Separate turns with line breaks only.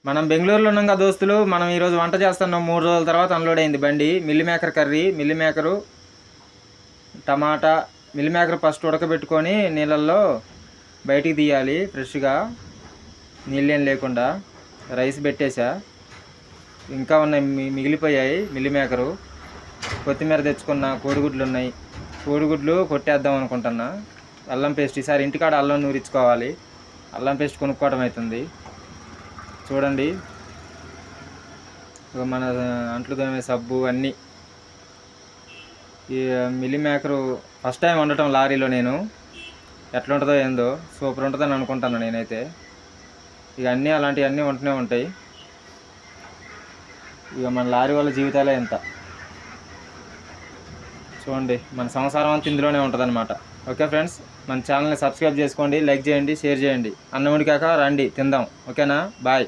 మనం బెంగళూరులో ఉన్నాం కదా దోస్తులు. మనం ఈరోజు వంట చేస్తున్నాం. 3 రోజుల తర్వాత అన్లోడ్ అయింది బండి. Meal maker curry, meal maker, tomato. Meal maker first ఉడకబెట్టుకొని నీళ్ళల్లో బయటికి తీయాలి ఫ్రెష్గా, నీళ్ళేం లేకుండా. రైస్ పెట్టేసా, ఇంకా ఉన్నాయి మిగిలిపోయాయి. మిల్ మేకరు, కొత్తిమీర తెచ్చుకున్న, కోడిగుడ్లు ఉన్నాయి. కోడిగుడ్లు కొట్టేద్దాం అనుకుంటున్నా. అల్లం పేస్ట్, ఈసారి ఇంటికాడ అల్లం నూరించుకోవాలి. అల్లం పేస్ట్ కొనుక్కోవడం అవుతుంది. చూడండి, మన అంట్లు తోమే సబ్బు అన్నీ. ఈ మిల్లీ మేకరు ఫస్ట్ టైం వండటం లారీలో. నేను ఎట్లా ఉంటుందో ఏందో, సూపర్ ఉంటుందని అనుకుంటాను నేనైతే. ఇక అన్నీ అలాంటివన్నీ ఉంటూనే ఉంటాయి. ఇక మన లారీ వాళ్ళ జీవితాలే ఎంత. చూడండి, మన సంసారం అంతా ఇందులోనే ఉంటుందన్నమాట. ఓకే ఫ్రెండ్స్, మన ఛానల్ని సబ్స్క్రైబ్ చేసుకోండి, లైక్ చేయండి, షేర్ చేయండి. అన్నం ఉడికాక రండి తిందాం. ఓకేనా? బాయ్.